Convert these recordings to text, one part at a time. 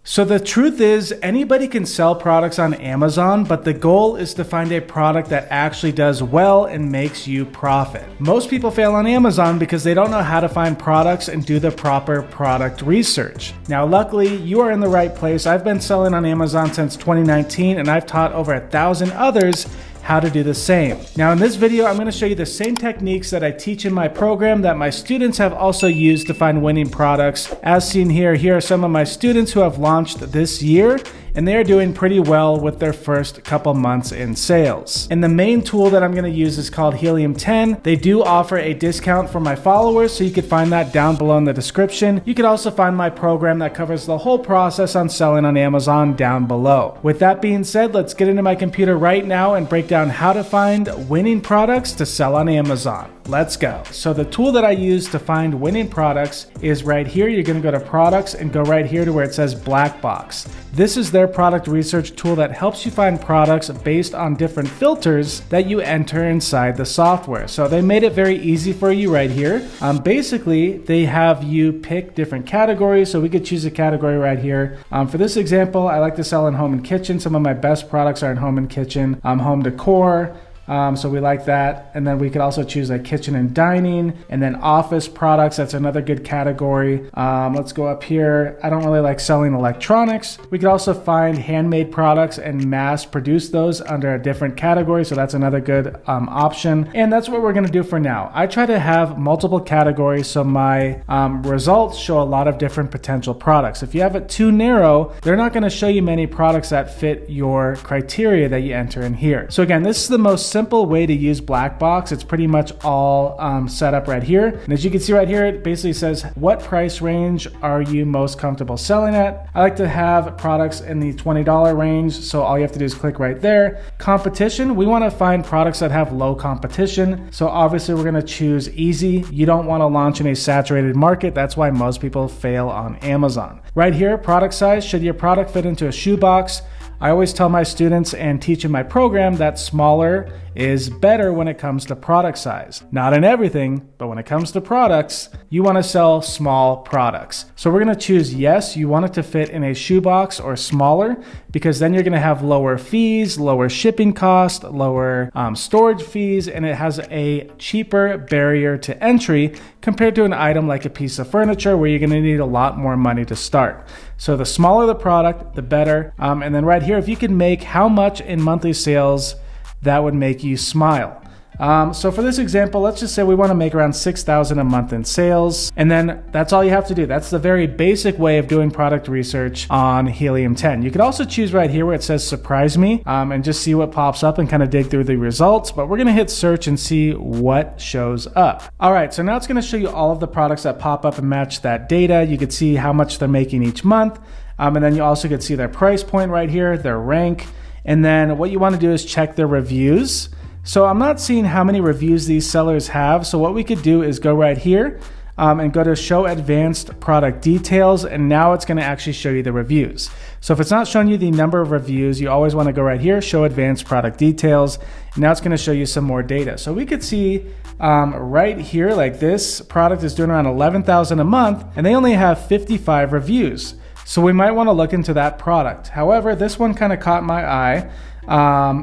So the truth is, anybody can sell products on Amazon, but the goal is to find a product that actually does well and makes you profit. Most people fail on Amazon because they don't know how to find products and do the proper product research. Now, luckily, you are in the right place. I've been selling on Amazon since 2019, and I've taught over 1,000 others how to do the same. Now in this video, I'm going to show you the same techniques that I teach in my program that my students have also used to find winning products. As seen here, here are some of my students who have launched this year, and they are doing pretty well with their first couple months in sales. And the main tool that I'm going to use is called Helium10. They do offer a discount for my followers, so you can find that down below in the description. You can also find my program that covers the whole process on selling on Amazon down below. With that being said, let's get into my computer right now and break down how to find winning products to sell on Amazon. Let's go. So the tool that I use to find winning products is right here. You're going to go to products and go right here to where it says Blackbox. This is their product research tool that helps you find products based on different filters that you enter inside the software. So they made it very easy for you right here. Basically, they have you pick different categories. So we could choose a category right here. For this example, I like to sell in home and kitchen. Some of my best products are in home and kitchen, home decor. So we like that. And then we could also choose like kitchen and dining, and then office products. That's another good category. Let's go up here. I don't really like selling electronics. We could also find handmade products and mass produce those under a different category. So that's another good option. And that's what we're going to do for now. I try to have multiple categories so my results show a lot of different potential products. If you have it too narrow, they're not going to show you many products that fit your criteria that you enter in here. So again, this is the most simple way to use Blackbox. It's pretty much all set up right here. And as you can see right here, it basically says, what price range are you most comfortable selling at? I like to have products in the $20 range. So all you have to do is click right there. Competition, we want to find products that have low competition. So obviously we're going to choose easy. You don't want to launch in a saturated market. That's why most people fail on Amazon. Right here, product size, should your product fit into a shoebox? I always tell my students and teach in my program that smaller is better when it comes to product size. Not in everything, but when it comes to products, you want to sell small products. So we're going to choose yes, you want it to fit in a shoebox or smaller, because then you're going to have lower fees, lower shipping cost, lower storage fees, and it has a cheaper barrier to entry compared to an item like a piece of furniture where you're going to need a lot more money to start. So the smaller the product, the better. And then right here, if you can make how much in monthly sales, that would make you smile. So for this example, let's just say we want to make around $6,000 a month in sales. And then that's all you have to do. That's the very basic way of doing product research on Helium10. You could also choose right here where it says surprise me and just see what pops up and kind of dig through the results. But we're going to hit search and see what shows up. All right, so now it's going to show you all of the products that pop up and match that data. You could see how much they're making each month. And then you also could see their price point right here, their rank. And then what you want to do is check their reviews. So I'm not seeing how many reviews these sellers have. So what we could do is go right here and go to show advanced product details. And now it's going to actually show you the reviews. So if it's not showing you the number of reviews, you always want to go right here, show advanced product details. And now it's going to show you some more data. So we could see right here, like this product is doing around $11,000 a month, and they only have 55 reviews. So we might want to look into that product. However, this one kind of caught my eye.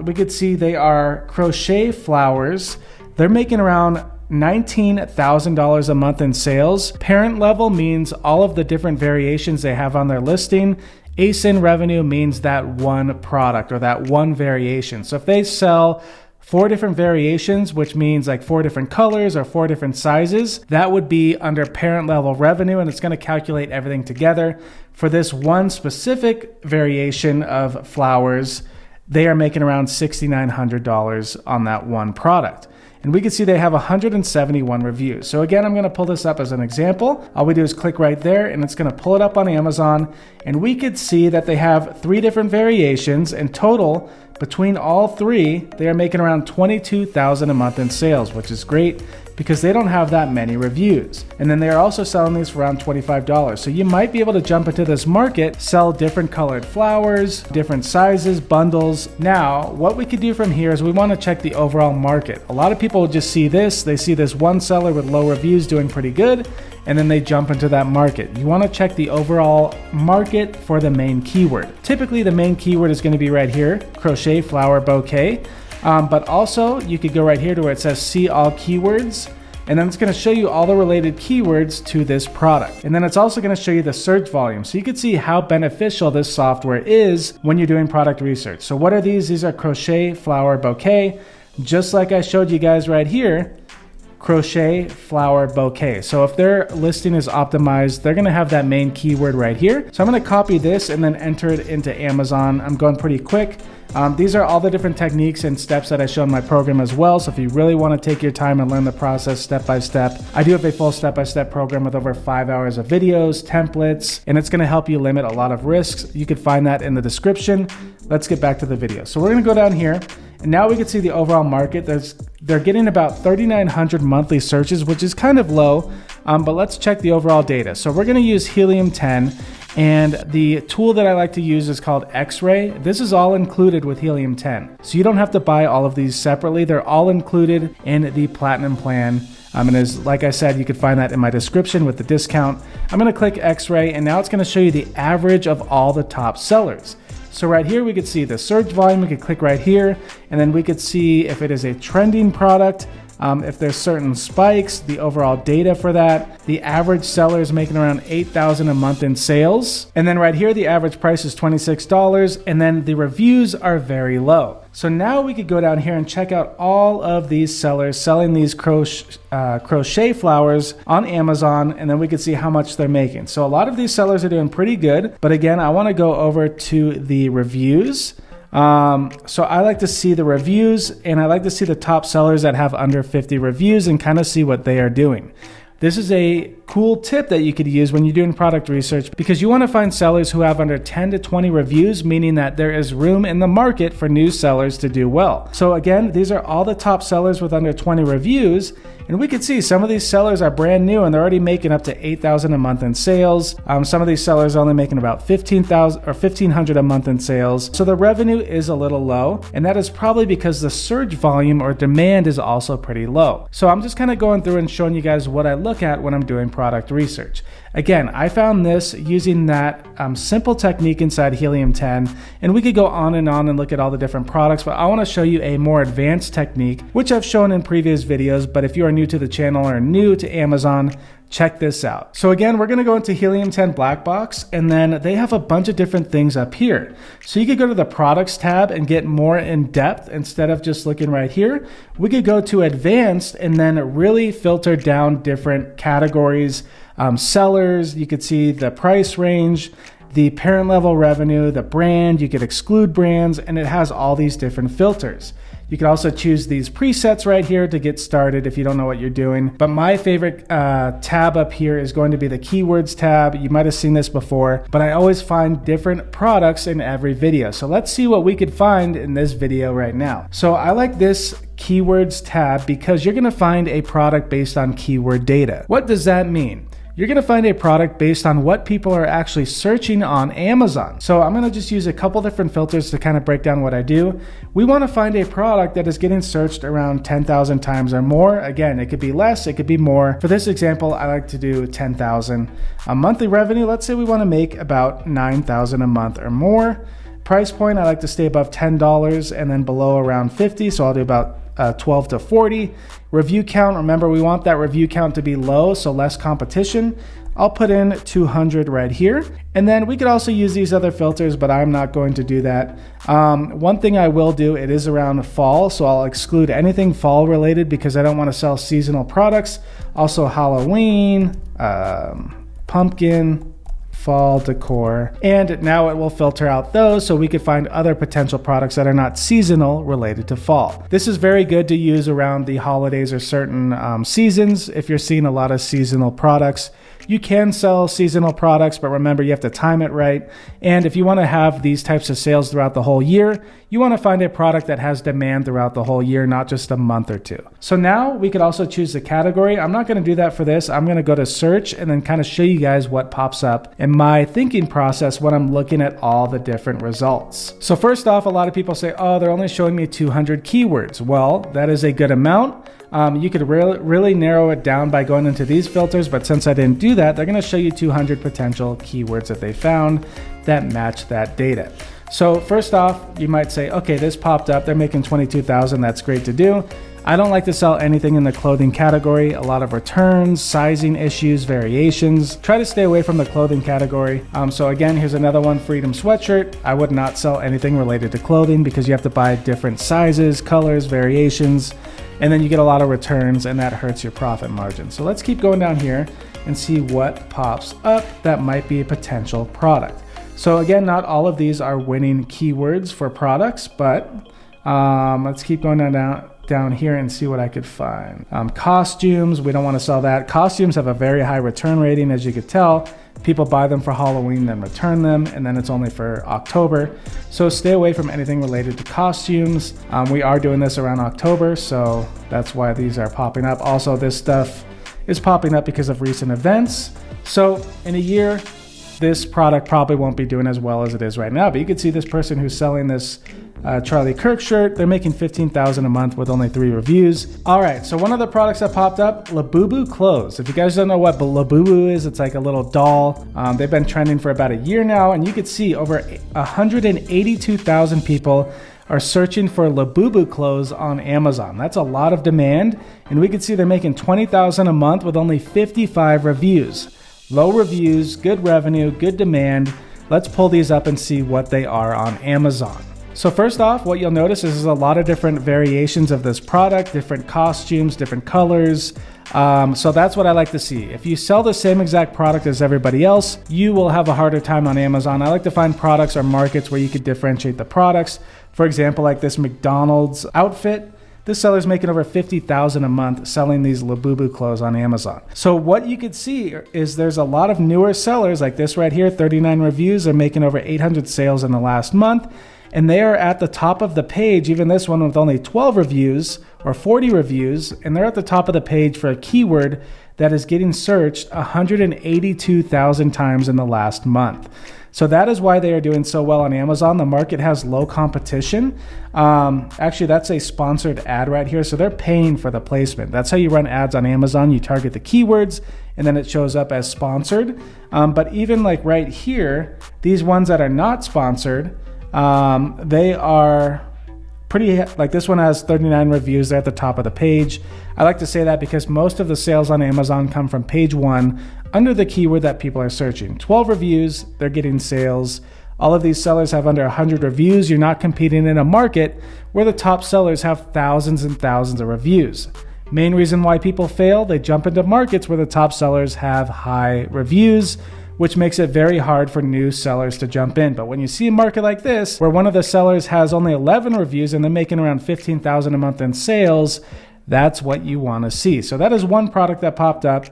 We could see they are crochet flowers. They're making around $19,000 a month in sales. Parent level means all of the different variations they have on their listing. ASIN revenue means that one product or that one variation. So if they sell 4 different variations, which means like 4 different colors or 4 different sizes, that would be under parent level revenue, and it's going to calculate everything together. For this one specific variation of flowers, they are making around $6,900 on that one product. And we can see they have 171 reviews. So again, I'm going to pull this up as an example. All we do is click right there and it's going to pull it up on Amazon. And we could see that they have 3 different variations. In total, between all 3, they are making around $22,000 a month in sales, which is great. because they don't have that many reviews. And then they are also selling these for around $25. So you might be able to jump into this market, sell different colored flowers, different sizes, bundles. Now, what we could do from here is we want to check the overall market. A lot of people will just see this. They see this one seller with low reviews doing pretty good, and then they jump into that market. You want to check the overall market for the main keyword. Typically, the main keyword is going to be right here, crochet flower bouquet. But also, you could go right here to where it says see all keywords, and then it's going to show you all the related keywords to this product. And then it's also going to show you the search volume. So you can see how beneficial this software is when you're doing product research. So what are these? These are crochet flower bouquet. Just like I showed you guys right here, crochet flower bouquet. So if their listing is optimized, they're going to have that main keyword right here. So I'm going to copy this and then enter it into Amazon. I'm going pretty quick. These are all the different techniques and steps that I show in my program as well. So if you really want to take your time and learn the process step by step, I do have a full step-by-step program with over 5 hours of videos, templates, and it's going to help you limit a lot of risks. You could find that in the description. Let's get back to the video. So we're going to go down here, and now we can see the overall market. They're getting about 3,900 monthly searches, which is kind of low, but let's check the overall data. So we're going to use Helium10. And the tool that I like to use is called X-Ray. This is all included with Helium10. So you don't have to buy all of these separately. They're all included in the Platinum plan. And as like I said, you can find that in my description with the discount. I'm going to click X-Ray, and now it's going to show you the average of all the top sellers. So right here, we could see the search volume. We could click right here, and then we could see if it is a trending product, if there's certain spikes, the overall data for that. The average seller is making around $8,000 a month in sales. And then right here, the average price is $26, and then the reviews are very low. So now we could go down here and check out all of these sellers selling these crochet flowers on Amazon, and then we could see how much they're making. So a lot of these sellers are doing pretty good, but again, I want to go over to the reviews. So I like to see the reviews, and I like to see the top sellers that have under 50 reviews and kind of see what they are doing. This is a cool tip that you could use when you're doing product research, because you want to find sellers who have under 10 to 20 reviews, meaning that there is room in the market for new sellers to do well. So again, these are all the top sellers with under 20 reviews, and we can see some of these sellers are brand new and they're already making up to $8,000 a month in sales. Some of these sellers are only making about $15,000 or $1,500 a month in sales. So the revenue is a little low, and that is probably because the search volume or demand is also pretty low. So I'm just kind of going through and showing you guys what I look at when I'm doing product research. Again, I found this using that simple technique inside Helium10, and we could go on and look at all the different products, but I want to show you a more advanced technique, which I've shown in previous videos. But if you are new to the channel or new to Amazon, check this out. So again, we're going to go into Helium10 Blackbox, and then they have a bunch of different things up here. So you could go to the products tab and get more in depth instead of just looking right here. We could go to advanced and then really filter down different categories, sellers. You could see the price range, the parent level revenue, the brand. You could exclude brands, and it has all these different filters. You can also choose these presets right here to get started if you don't know what you're doing. But my favorite tab up here is going to be the keywords tab. You might have seen this before, but I always find different products in every video. So let's see what we could find in this video right now. So I like this keywords tab because you're gonna find a product based on keyword data. What does that mean? You're going to find a product based on what people are actually searching on Amazon. So I'm going to just use a couple different filters to kind of break down what I do. We want to find a product that is getting searched around 10,000 times or more. Again, it could be less, it could be more. For this example, I like to do 10,000. A monthly revenue, let's say we want to make about 9,000 a month or more. Price point, I like to stay above $10 and then below around 50. So I'll do about 12 to 40. Review count, remember we want that review count to be low, so less competition. I'll put in 200 right here. And then we could also use these other filters, but I'm not going to do that. One thing I will do, it is around fall, so I'll exclude anything fall related because I don't want to sell seasonal products. Also Halloween, pumpkin, fall decor, and now it will filter out those so we could find other potential products that are not seasonal related to fall. This is very good to use around the holidays or certain seasons. If you're seeing a lot of seasonal products, You can sell seasonal products, but remember, you have to time it right. And if you want to have these types of sales throughout the whole year, you want to find a product that has demand throughout the whole year, not just a month or two. So now we could also choose the category. I'm not going to do that for this. I'm going to go to search and then kind of show you guys what pops up in my thinking process when I'm looking at all the different results. So first off, a lot of people say, oh, they're only showing me 200 keywords. Well, that is a good amount. You could really narrow it down by going into these filters, but since I didn't do that, they're going to show you 200 potential keywords that they found that match that data. So first off, you might say, okay, this popped up. They're making 22,000. That's great to do. I don't like to sell anything in the clothing category. A lot of returns, sizing issues, variations. Try to stay away from the clothing category. So again, here's another one, Freedom Sweatshirt. I would not sell anything related to clothing because you have to buy different sizes, colors, variations, and then you get a lot of returns and that hurts your profit margin. So let's keep going down here and see what pops up that might be a potential product. So again, not all of these are winning keywords for products, but let's keep going down here and see what I could find. Costumes, we don't want to sell that. Costumes have a very high return rating, as you could tell. People buy them for Halloween, then return them, and then it's only for October. So stay away from anything related to costumes. We are doing this around October, so that's why these are popping up. Also, this stuff is popping up because of recent events. So in a year, this product probably won't be doing as well as it is right now, but you can see this person who's selling this Charlie Kirk shirt, they're making $15,000 a month with only 3 reviews. All right, so one of the products that popped up, Labubu clothes. If you guys don't know what Labubu is, it's like a little doll. They've been trending for about a year now, and you could see over 182,000 people are searching for Labubu clothes on Amazon. That's a lot of demand, and we can see they're making $20,000 a month with only 55 reviews. Low reviews, good revenue, good demand. Let's pull these up and see what they are on Amazon. So first off, what you'll notice is there's a lot of different variations of this product, different costumes, different colors. So that's what I like to see. If you sell the same exact product as everybody else, you will have a harder time on Amazon. I like to find products or markets where you could differentiate the products. For example, like this McDonald's outfit. This seller's making over $50,000 a month selling these Labubu clothes on Amazon. So what you could see is there's a lot of newer sellers like this right here, 39 reviews. They're making over 800 sales in the last month. And they are at the top of the page, even this one with only 12 reviews or 40 reviews. And they're at the top of the page for a keyword that is getting searched 182,000 times in the last month. So that is why they are doing so well on Amazon. The market has low competition. Actually, that's a sponsored ad right here. So they're paying for the placement. That's how you run ads on Amazon. You target the keywords and then it shows up as sponsored. But even like right here, these ones that are not sponsored, they are pretty, like this one has 39 reviews. They're at the top of the page. I like to say that because most of the sales on Amazon come from page 1 under the keyword that people are searching. 12 reviews, they're getting sales. All of these sellers have under 100 reviews. You're not competing in a market where the top sellers have thousands and thousands of reviews. Main reason why people fail, they jump into markets where the top sellers have high reviews, which makes it very hard for new sellers to jump in. But when you see a market like this, where one of the sellers has only 11 reviews and they're making around $15,000 a month in sales, that's what you want to see. So that is one product that popped up.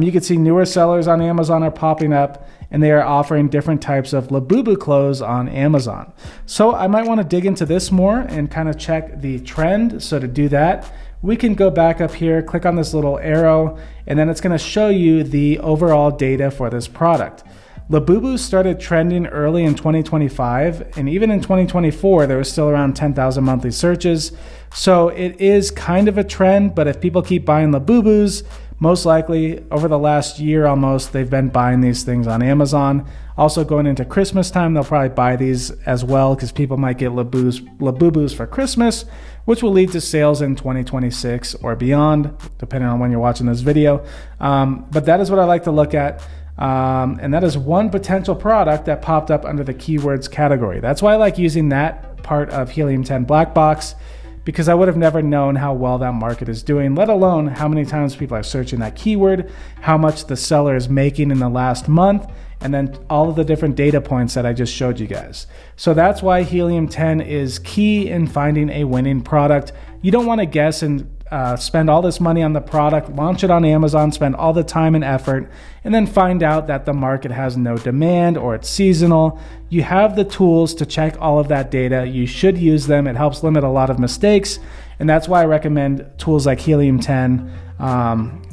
You can see newer sellers on Amazon are popping up and they are offering different types of Labubu clothes on Amazon. So I might want to dig into this more and kind of check the trend. So to do that, we can go back up here, click on this little arrow, and then it's going to show you the overall data for this product. Labubu started trending early in 2025, and even in 2024, there was still around 10,000 monthly searches. So it is kind of a trend, but if people keep buying Labubus, most likely over the last year almost, they've been buying these things on Amazon. Also going into Christmas time, they'll probably buy these as well because people might get Labubus for Christmas, which will lead to sales in 2026 or beyond, depending on when you're watching this video. But that is what I like to look at. And that is one potential product that popped up under the keywords category. That's why I like using that part of Helium10 Blackbox, because I would have never known how well that market is doing, let alone how many times people are searching that keyword, how much the seller is making in the last month, and then all of the different data points that I just showed you guys. So that's why Helium10 is key in finding a winning product. You don't want to guess and spend all this money on the product, launch it on Amazon, spend all the time and effort, and then find out that the market has no demand or it's seasonal. You have the tools to check all of that data. You should use them. It helps limit a lot of mistakes. And that's why I recommend tools like Helium10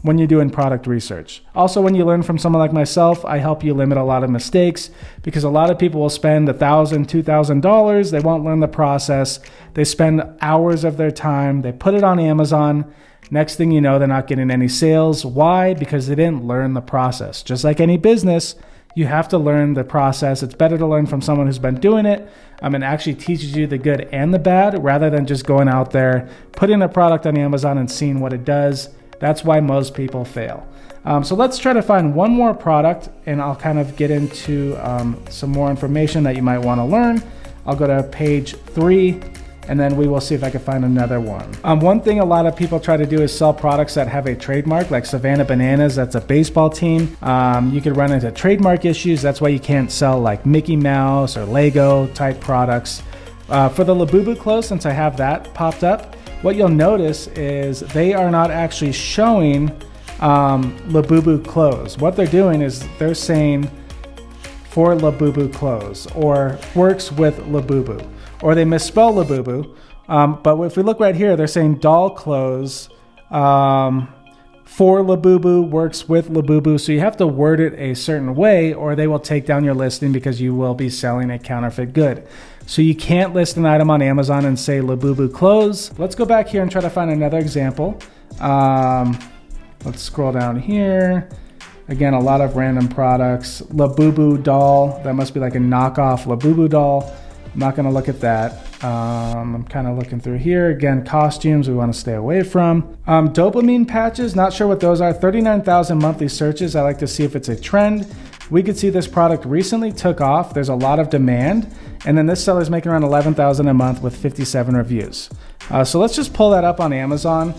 when you're doing product research. Also, when you learn from someone like myself, I help you limit a lot of mistakes, because a lot of people will spend $1,000, $2,000. They won't learn the process. They spend hours of their time. They put it on Amazon. Next thing you know, they're not getting any sales. Why? Because they didn't learn the process. Just like any business, you have to learn the process. It's better to learn from someone who's been doing it and actually teaches you the good and the bad, rather than just going out there, putting a product on Amazon and seeing what it does. That's why most people fail. So let's try to find one more product, and I'll kind of get into some more information that you might want to learn. I'll go to page 3, and then we will see if I can find another one. One thing a lot of people try to do is sell products that have a trademark, like Savannah Bananas. That's a baseball team. You could run into trademark issues. That's why you can't sell like Mickey Mouse or Lego type products. For the Labubu clothes, since I have that popped up, what you'll notice is they are not actually showing Labubu clothes. What they're doing is they're saying for Labubu clothes, or works with Labubu, or they misspell Labubu. But if we look right here, they're saying doll clothes for Labubu, works with Labubu. So you have to word it a certain way, or they will take down your listing because you will be selling a counterfeit good. So you can't list an item on Amazon and say Labubu clothes. Let's go back here and try to find another example. Let's scroll down here. Again, a lot of random products. Labubu doll, that must be like a knockoff Labubu doll. I'm not gonna look at that. I'm kind of looking through here. Again, costumes we want to stay away from. Dopamine patches, not sure what those are. 39,000 monthly searches. I like to see if it's a trend. We could see this product recently took off. There's a lot of demand. And then this seller's making around 11,000 a month with 57 reviews. So let's just pull that up on Amazon.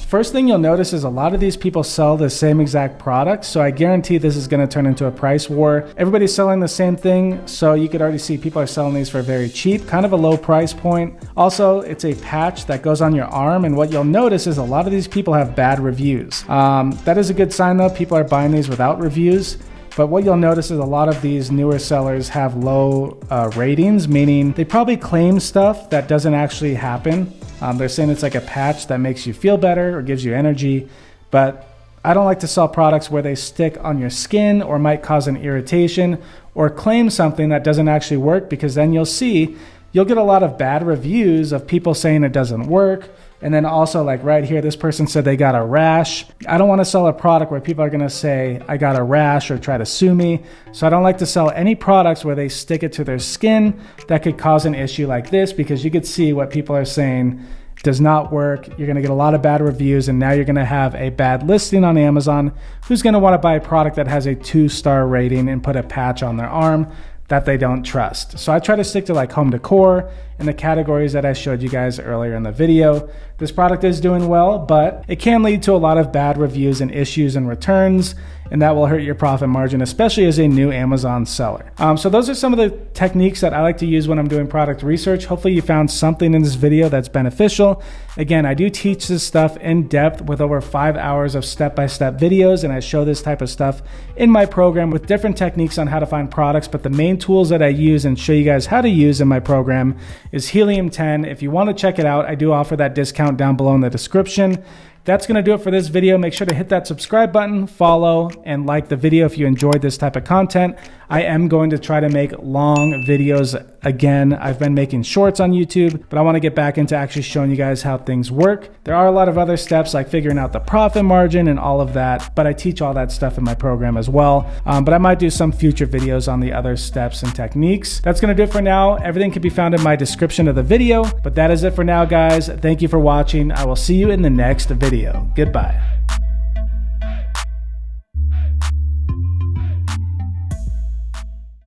First thing you'll notice is a lot of these people sell the same exact product. So I guarantee this is going to turn into a price war. Everybody's selling the same thing. So you could already see people are selling these for very cheap, kind of a low price point. Also, it's a patch that goes on your arm. And what you'll notice is a lot of these people have bad reviews. That is a good sign though. People are buying these without reviews. But what you'll notice is a lot of these newer sellers have low ratings, meaning they probably claim stuff that doesn't actually happen. They're saying it's like a patch that makes you feel better or gives you energy. But I don't like to sell products where they stick on your skin or might cause an irritation, or claim something that doesn't actually work, because then you'll get a lot of bad reviews of people saying it doesn't work. And then also, like right here, this person said they got a rash. I don't want to sell a product where people are going to say I got a rash or try to sue me. So I don't like to sell any products where they stick it to their skin that could cause an issue like this, because you could see what people are saying does not work. You're going to get a lot of bad reviews, and now you're going to have a bad listing on Amazon. Who's going to want to buy a product that has a 2-star rating and put a patch on their arm that they don't trust? So I try to stick to like home decor and the categories that I showed you guys earlier in the video. This product is doing well, but it can lead to a lot of bad reviews and issues and returns, and that will hurt your profit margin, especially as a new Amazon seller. So those are some of the techniques that I like to use when I'm doing product research. Hopefully you found something in this video that's beneficial. Again, I do teach this stuff in depth with over 5 hours of step-by-step videos, and I show this type of stuff in my program with different techniques on how to find products. But the main tools that I use and show you guys how to use in my program is Helium10. If you want to check it out, I do offer that discount down below in the description. That's going to do it for this video. Make sure to hit that subscribe button, follow, and like the video if you enjoyed this type of content. I am going to try to make long videos again. I've been making shorts on YouTube, but I want to get back into actually showing you guys how things work. There are a lot of other steps like figuring out the profit margin and all of that, but I teach all that stuff in my program as well. But I might do some future videos on the other steps and techniques. That's going to do it for now. Everything can be found in my description of the video, but that is it for now, guys. Thank you for watching. I will see you in the next video. Goodbye.